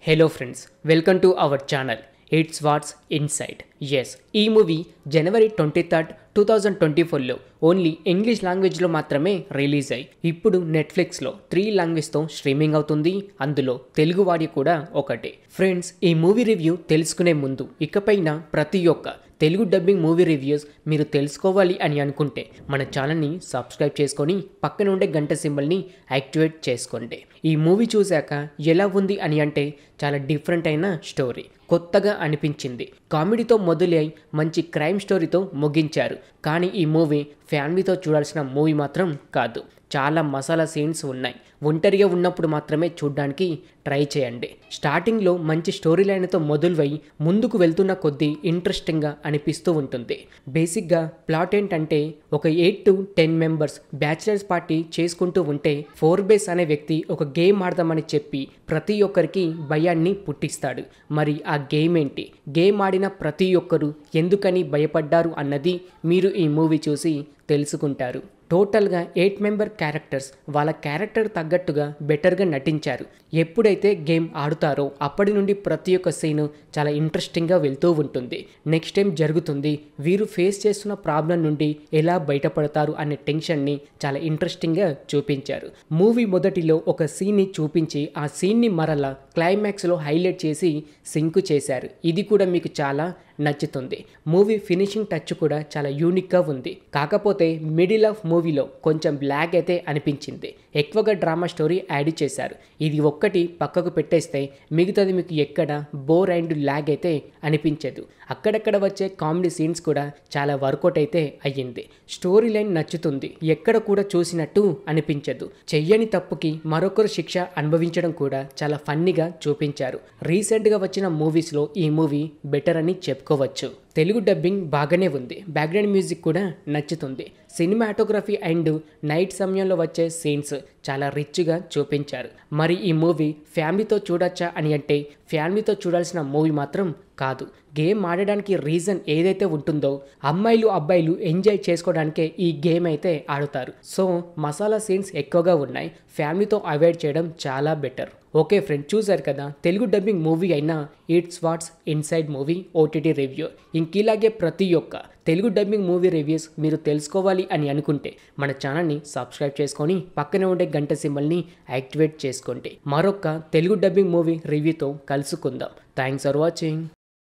Hello friends, welcome to our channel. It's What's Inside. Yes, ఈ movie జనవరి 23rd 2024లో only English లాంగ్వేజ్లో మాత్రమే release అయ్యి ఇప్పుడు నెట్ఫ్లిక్స్లో 3 లాంగ్వేజ్తో స్ట్రీమింగ్ అవుతుంది. అందులో తెలుగు వాడి కూడా ఒకటే. ఫ్రెండ్స్, ఈ మూవీ రివ్యూ తెలుసుకునే ముందు ఇకపైన ప్రతి ఒక్క తెలుగు డబ్బింగ్ మూవీ రివ్యూస్ మీరు తెలుసుకోవాలి అని అనుకుంటే మన ఛానల్ని సబ్స్క్రైబ్ చేసుకొని పక్కన ఉండే గంట సింబల్ని యాక్టివేట్ చేసుకోండి. ఈ మూవీ చూశాక ఎలా ఉంది అని అంటే చాలా డిఫరెంట్ అయిన స్టోరీ, కొత్తగా అనిపించింది. కామెడీతో మొదలై మంచి క్రైమ్ స్టోరీతో ముగించారు. కానీ ఈ మూవీ ఫ్యామిలీతో చూడాల్సిన మూవీ మాత్రం కాదు. చాలా మసాలా సీన్స్ ఉన్నాయి. ఒంటరిగా ఉన్నప్పుడు మాత్రమే చూడడానికి ట్రై చేయండి. స్టార్టింగ్లో మంచి స్టోరీ లైన్తో మొదలువై ముందుకు వెళ్తున్న కొద్దీ ఇంట్రెస్టింగ్గా అనిపిస్తూ ఉంటుంది. బేసిక్గా ప్లాట్ ఏంటంటే ఒక 8 to 10 మెంబర్స్ బ్యాచిలర్స్ పార్టీ చేసుకుంటూ ఉంటే ఫోర్బేస్ అనే వ్యక్తి ఒక గేమ్ ఆడదామని చెప్పి ప్రతి ఒక్కరికి భయాన్ని పుట్టిస్తాడు. మరి ఆ గేమ్ ఏంటి, గేమ్ ఆడిన ప్రతి ఒక్కరు ఎందుకని భయపడ్డారు అన్నది మీరు ఈ మూవీ చూసి తెలుసుకుంటారు. టోటల్గా 8 మెంబర్ క్యారెక్టర్స్ వాళ్ళ క్యారెక్టర్ తగ్గట్టుగా బెటర్గా నటించారు. ఎప్పుడైతే గేమ్ ఆడుతారో అప్పటి నుండి ప్రతి ఒక్క సీను చాలా ఇంట్రెస్టింగ్గా వెళ్తూ ఉంటుంది. నెక్స్ట్ టైం జరుగుతుంది, వీరు ఫేస్ చేస్తున్న ప్రాబ్లం నుండి ఎలా బయటపడతారు అనే టెన్షన్ని చాలా ఇంట్రెస్టింగ్గా చూపించారు. మూవీ మొదటిలో ఒక సీన్ని చూపించి ఆ సీన్ని మరలా క్లైమాక్స్లో హైలైట్ చేసి సింక్ చేశారు. ఇది కూడా మీకు చాలా నచ్చుతుంది. మూవీ ఫినిషింగ్ టచ్ కూడా చాలా యూనిక్గా ఉంది. కాకపోతే మిడిల్ ఆఫ్ మూవీలో కొంచెం బ్లాగ్ అయితే అనిపించింది. ఎక్కువగా డ్రామా స్టోరీ యాడ్ చేశారు. ఇది ఒక్కటి పక్కకు పెట్టేస్తే మిగతాది మీకు ఎక్కడ బోర్ అండ్ ల్యాగ్ అయితే అనిపించదు. అక్కడక్కడ వచ్చే కామెడీ సీన్స్ కూడా చాలా వర్కౌట్ అయితే అయ్యింది. స్టోరీ లైన్ నచ్చుతుంది, ఎక్కడ కూడా చూసినట్టు అనిపించదు. చెయ్యని తప్పుకి మరొకరు శిక్ష అనుభవించడం కూడా చాలా ఫన్నీగా చూపించారు. రీసెంట్గా వచ్చిన మూవీస్లో ఈ మూవీ బెటర్ అని చెప్పుకోవచ్చు. తెలుగు డబ్బింగ్ బాగానే ఉంది. బ్యాక్గ్రౌండ్ మ్యూజిక్ కూడా నచ్చుతుంది. సినిమాటోగ్రఫీ అండ్ నైట్ సమయంలో వచ్చే సీన్స్ చాలా రిచ్గా చూపించారు. మరి ఈ మూవీ ఫ్యామిలీతో చూడొచ్చా అని అంటే ఫ్యామిలీతో చూడాల్సిన మూవీ మాత్రం కాదు. గేమ్ ఆడడానికి రీజన్ ఏదైతే ఉంటుందో అమ్మాయిలు అబ్బాయిలు ఎంజాయ్ చేసుకోవడానికే ఈ గేమ్ అయితే ఆడుతారు. సో మసాలా సీన్స్ ఎక్కువగా ఉన్నాయి. ఫ్యామిలీతో అవాయిడ్ చేయడం చాలా బెటర్. ఓకే ఫ్రెండ్, చూసారు కదా తెలుగు డబ్బింగ్ మూవీ అయిన it's what's inside movie OTT review. ఇంకిలాగే ప్రతి ఒక్క తెలుగు డబ్బింగ్ మూవీ రివ్యూస్ మీరు తెలుసుకోవాలి అని అనుకుంటే మన ఛానల్ని సబ్స్క్రైబ్ చేసుకొని పక్కనే ఉండే గంట సింబల్ని యాక్టివేట్ చేసుకోండి. మరొక తెలుగు డబ్బింగ్ మూవీ రివ్యూతో కలుసుకుందాం. Thanks for watching.